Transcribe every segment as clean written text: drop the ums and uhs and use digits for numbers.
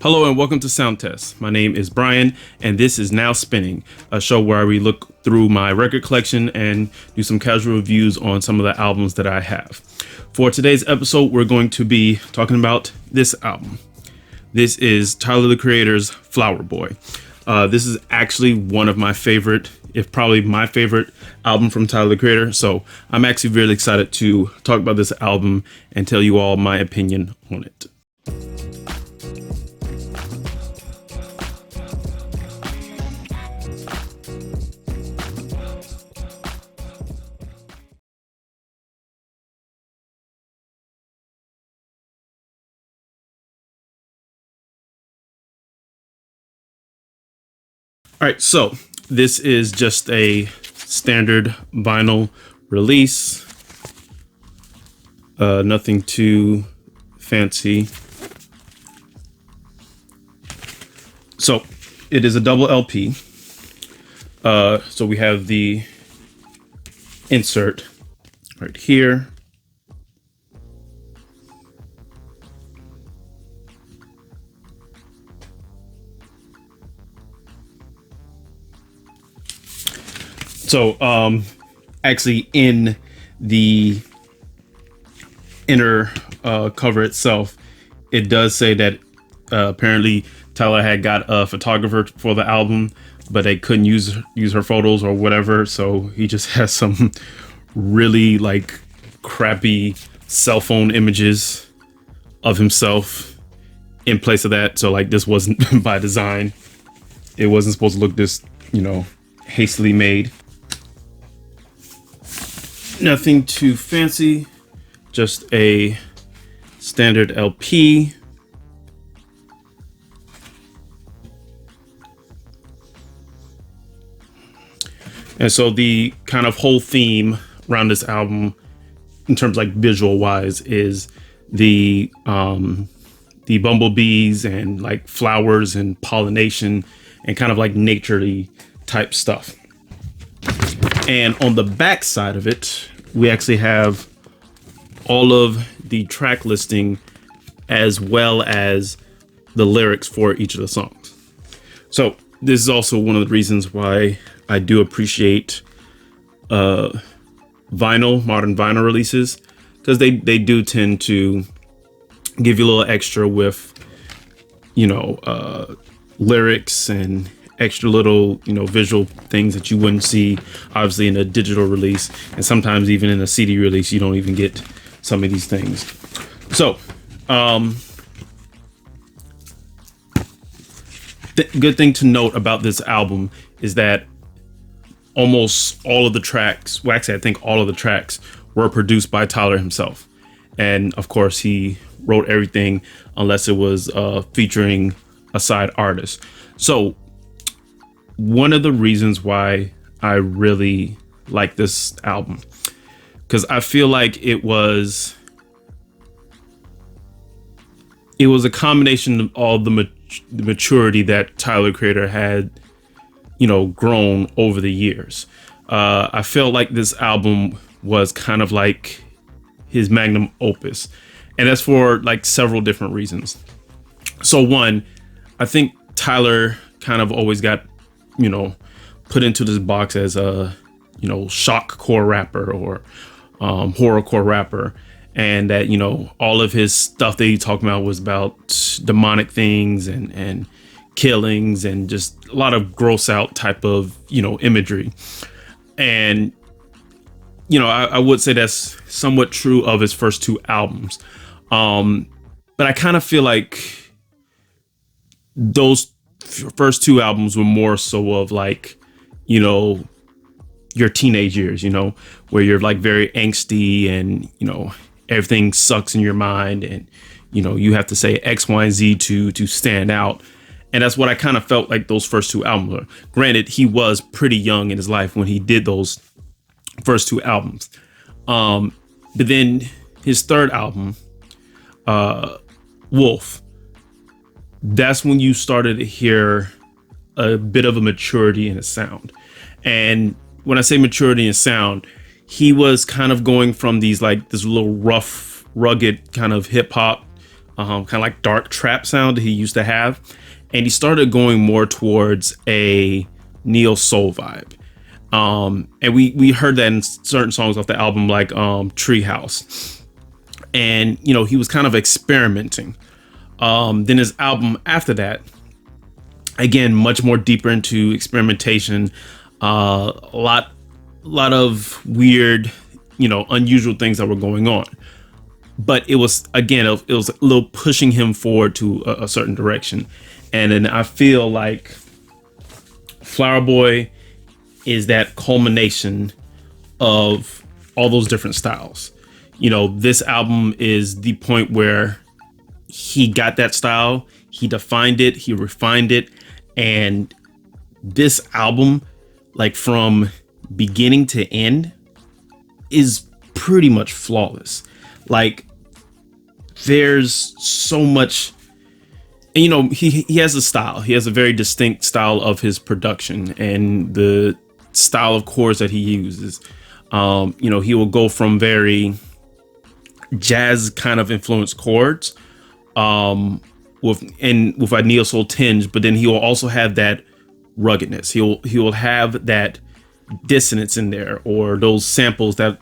Hello and welcome to Sound Test. My name is Brian and this is Now Spinning, a show where we look through my record collection and do some casual reviews on some of the albums that I have. For today's episode, we're going to be talking about this album. This is Tyler, the Creator's Flower Boy. This is actually one of my favorite, if probably my favorite album from Tyler, the Creator. So I'm actually really excited to talk about this album and tell you all my opinion on it. All right, so this is just a standard vinyl release. Nothing too fancy. So it is a double LP. So we have the insert right here. So, actually in the inner cover itself, it does say that apparently Tyler had got a photographer for the album, but they couldn't use her photos or whatever. So he just has some really like crappy cell phone images of himself in place of that. So like this wasn't by design. It wasn't supposed to look this, hastily made. Nothing too fancy, just a standard LP. And so the kind of whole theme around this album, in terms like visual wise, is the bumblebees and like flowers and pollination and kind of like nature-y type stuff. And on the back side of it, we actually have all of the track listing as well as the lyrics for each of the songs. So this is also one of the reasons why I do appreciate modern vinyl releases, because they do tend to give you a little extra with, lyrics and extra little, visual things that you wouldn't see obviously in a digital release. And sometimes even in a CD release, you don't even get some of these things. So, good thing to note about this album is that almost all of the tracks, well, actually, I think all of the tracks were produced by Tyler himself. And of course, he wrote everything unless it was featuring a side artist. So, one of the reasons why I really like this album, because I feel like it was a combination of all the maturity that Tyler, Creator, had, grown over the years. I felt like this album was kind of like his magnum opus, and that's for like several different reasons. So one, I think Tyler kind of always got put into this box as a, shock core rapper or horrorcore rapper. And that, all of his stuff that he talked about was about demonic things and killings and just a lot of gross out type of, imagery. And, I would say that's somewhat true of his first two albums. But I kind of feel like those first two albums were more so of like, your teenage years, where you're like very angsty and, everything sucks in your mind and, you have to say X, Y, and Z to stand out. And that's what I kind of felt like those first two albums were. Granted, he was pretty young in his life when he did those first two albums. But then his third album, Wolf, that's when you started to hear a bit of a maturity in his sound. And when I say maturity in sound, he was kind of going from this little rough, rugged kind of hip hop kind of like dark trap sound that he used to have, and he started going more towards a neo soul vibe. And we heard that in certain songs off the album, like Treehouse, and he was kind of experimenting. Then his album after that, again, much more deeper into experimentation, a lot of weird, unusual things that were going on. But it was, again, it was a little pushing him forward to a certain direction. And then I feel like Flower Boy is that culmination of all those different styles. This album is the point where he got that style, he defined it, he refined it, and this album, like from beginning to end, is pretty much flawless. Like, there's so much, and he has a style. He has a very distinct style of his production and the style of chords that he uses. He will go from very jazz kind of influenced chords, with a neo soul tinge, but then he will also have that ruggedness. He will have that dissonance in there, or those samples that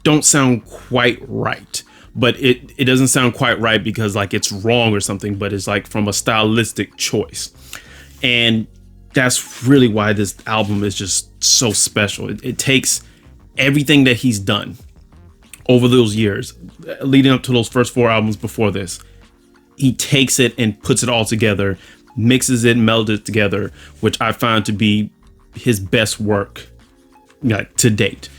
don't sound quite right, but it doesn't sound quite right because like it's wrong or something, but it's like from a stylistic choice. And that's really why this album is just so special. It takes everything that he's done over those years leading up to those first 4 albums before this. He takes it and puts it all together, mixes it, melds it together, which I find to be his best work to date.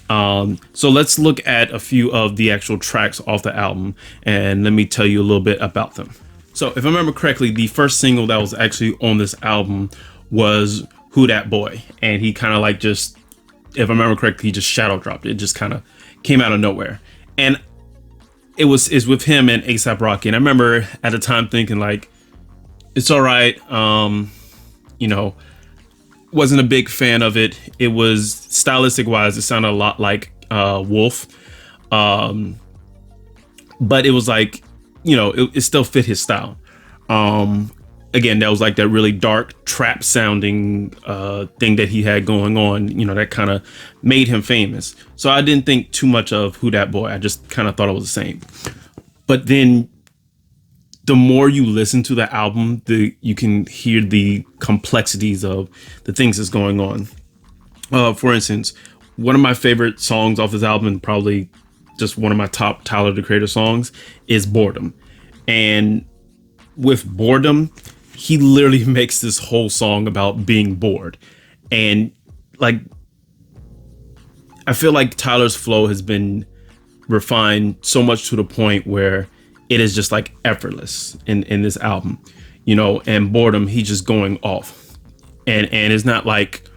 So let's look at a few of the actual tracks off the album, and let me tell you a little bit about them. So if I remember correctly, the first single that was actually on this album was Who Dat Boy, and he kind of like just, if I remember correctly, he just shadow dropped it. It just kind of came out of nowhere, and it's with him and A$AP Rocky. And I remember at the time thinking like, it's all right. Wasn't a big fan of it. It was stylistic wise, it sounded a lot like Wolf. But it was like, it still fit his style. Again, that was like that really dark trap sounding thing that he had going on, that kind of made him famous. So I didn't think too much of Who Dat Boy. I just kind of thought it was the same. But then the more you listen to the album, you can hear the complexities of the things that's going on. For instance, one of my favorite songs off this album, and probably just one of my top Tyler, the Creator songs, is Boredom. And with Boredom, he literally makes this whole song about being bored. And like, I feel like Tyler's flow has been refined so much to the point where it is just like effortless in this album, and Boredom, he's just going off, and it's not like,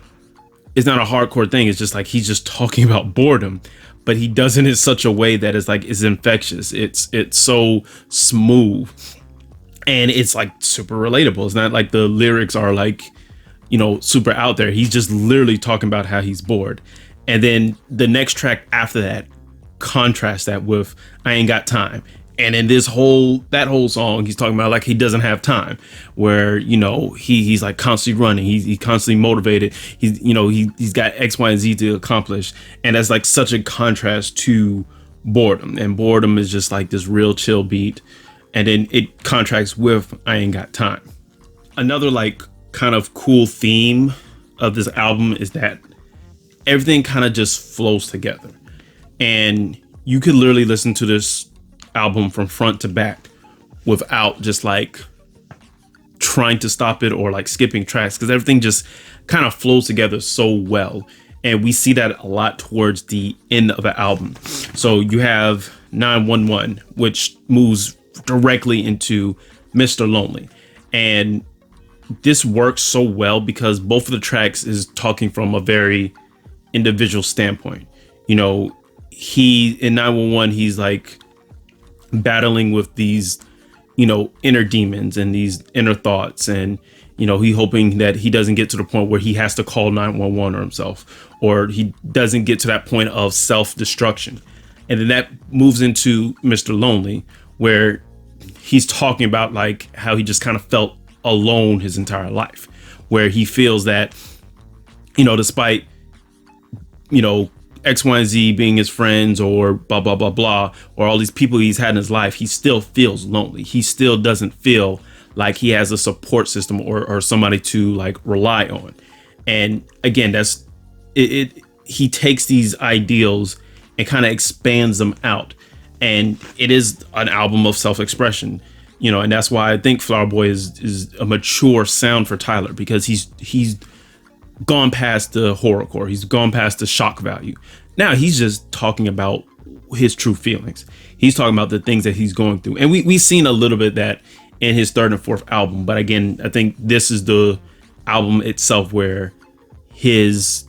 it's not a hardcore thing. It's just like, he's just talking about boredom, but he does it in such a way that is like, it's infectious. It's so smooth, and it's like super relatable. It's not like the lyrics are like, super out there. He's just literally talking about how he's bored. And then the next track after that contrasts that with I Ain't Got Time. And in that whole song, he's talking about like he doesn't have time, where, he's like constantly running. He's constantly motivated. He's got X, Y, and Z to accomplish. And that's like such a contrast to Boredom. And Boredom is just like this real chill beat. And then it contrasts with I Ain't Got Time. Another like kind of cool theme of this album is that everything kind of just flows together. And you could literally listen to this album from front to back without just like trying to stop it or like skipping tracks, because everything just kind of flows together so well. And we see that a lot towards the end of the album. So you have 911, which moves directly into Mr. Lonely. And this works so well because both of the tracks is talking from a very individual standpoint. He in 911, he's like battling with these, inner demons and these inner thoughts. And, he hoping that he doesn't get to the point where he has to call 911 or himself, or he doesn't get to that point of self-destruction. And then that moves into Mr. Lonely, where he's talking about like how he just kind of felt alone his entire life, where he feels that, despite, X, Y, and Z being his friends or blah, blah, blah, blah, or all these people he's had in his life, he still feels lonely. He still doesn't feel like he has a support system or somebody to like rely on. And again, that's it. He takes these ideals and kind of expands them out. And it is an album of self-expression, and that's why I think Flower Boy is a mature sound for Tyler, because he's gone past the horrorcore. He's gone past the shock value. Now he's just talking about his true feelings. He's talking about the things that he's going through. And we've seen a little bit of that in his third and fourth album. But again, I think this is the album itself where his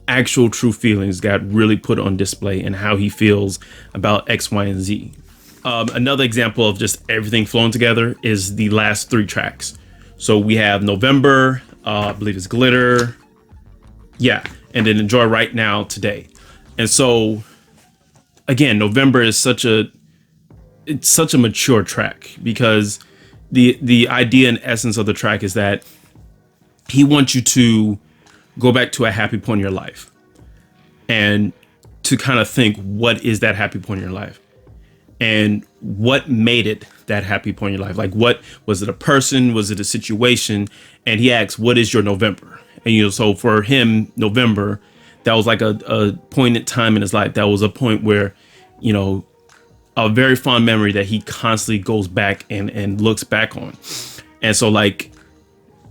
actual true feelings got really put on display, and how he feels about X, Y, and Z. Another example of just everything flowing together is the last 3 tracks. So we have November, I believe it's Glitter. Yeah. And then Enjoy Right Now Today. And so again, November is such a mature track, because the idea and essence of the track is that he wants you to go back to a happy point in your life and to kind of think, what is that happy point in your life? And what made it that happy point in your life? Like, what was it, a person? Was it a situation? And he asks, what is your November? And, so for him, November, that was like a poignant time in his life. That was a point where, a very fond memory that he constantly goes back and looks back on. And so like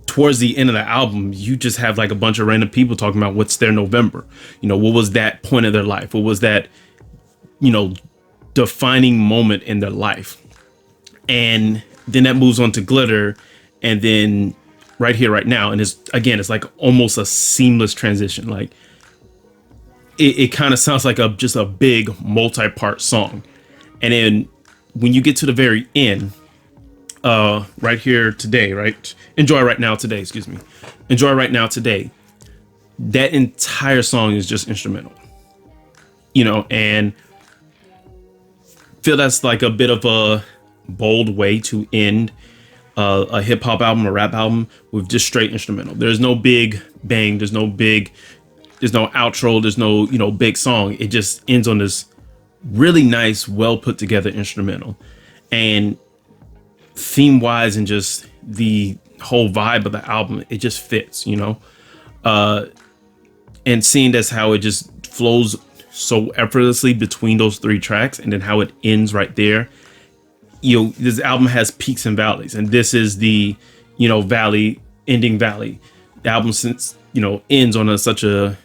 towards the end of the album, you just have like a bunch of random people talking about what's their November. What was that point of their life? What was that, defining moment in their life? And then that moves on to Glitter, and then Right Here, Right Now. And it's like almost a seamless transition. Like it kind of sounds like just a big multi-part song. And then when you get to the very end, Right Here Today, right? Enjoy Right Now Today, excuse me. Enjoy Right Now Today. That entire song is just instrumental, and feel that's like a bit of a bold way to end a hip hop album, a rap album, with just straight instrumental. There's no big bang. There's no outro. There's no, big song. It just ends on this really nice, well put together instrumental. And theme wise and just the whole vibe of the album, it just fits, and seeing that's how it just flows so effortlessly between those 3 tracks, and then how it ends right there. This album has peaks and valleys, and this is the, ending valley. The album, since, ends on such a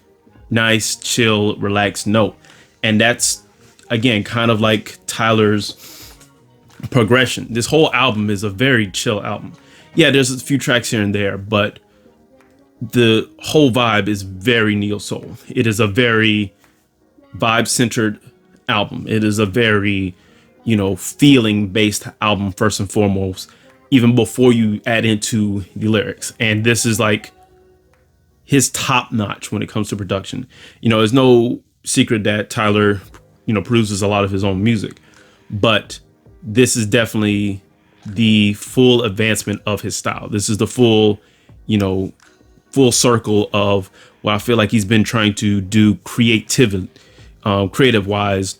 nice, chill, relaxed note. And that's, again, kind of like Tyler's progression. This whole album is a very chill album. Yeah, there's a few tracks here and there, but the whole vibe is very neo soul. It is a very vibe centered album. It is a very, feeling based album first and foremost, even before you add into the lyrics. And this is like his top notch when it comes to production. There's no secret that Tyler, produces a lot of his own music, but this is definitely the full advancement of his style. This is the full circle of what I feel like he's been trying to do creative wise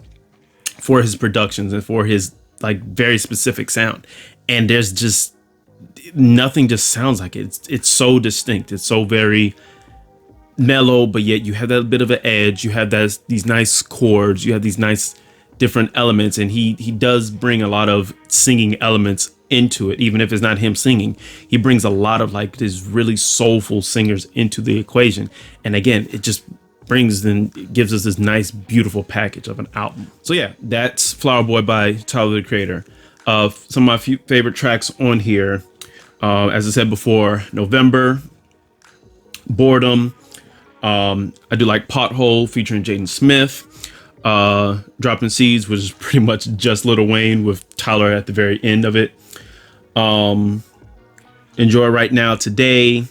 for his productions and for his like very specific sound. And there's just nothing just sounds like it. It's so distinct. It's so very mellow, but yet you have that bit of an edge. You have these nice chords. You have these nice different elements, and he does bring a lot of singing elements into it. Even if it's not him singing, he brings a lot of like these really soulful singers into the equation. And again, it just gives us this nice, beautiful package of an album. So yeah, that's Flower Boy by Tyler, the Creator. Some of my favorite tracks on here, as I said before, November, Boredom. I do like Pothole featuring Jaden Smith. Dropping Seeds, which is pretty much just Lil Wayne with Tyler at the very end of it. Enjoy Right Now Today.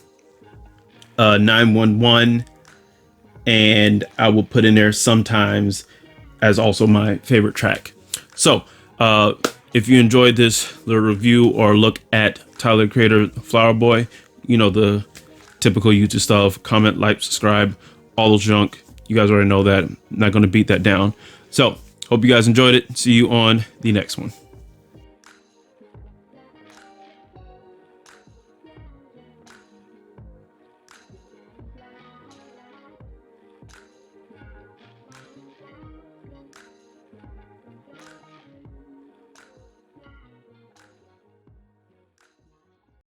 911. And I will put in there Sometimes as also my favorite track. So If you enjoyed this little review or look at Tyler, Creator, Flower Boy, you know, the typical YouTube stuff, comment, like, subscribe, all those junk. You guys already know that. I'm not going to beat that down. So hope you guys enjoyed it. See you on the next one.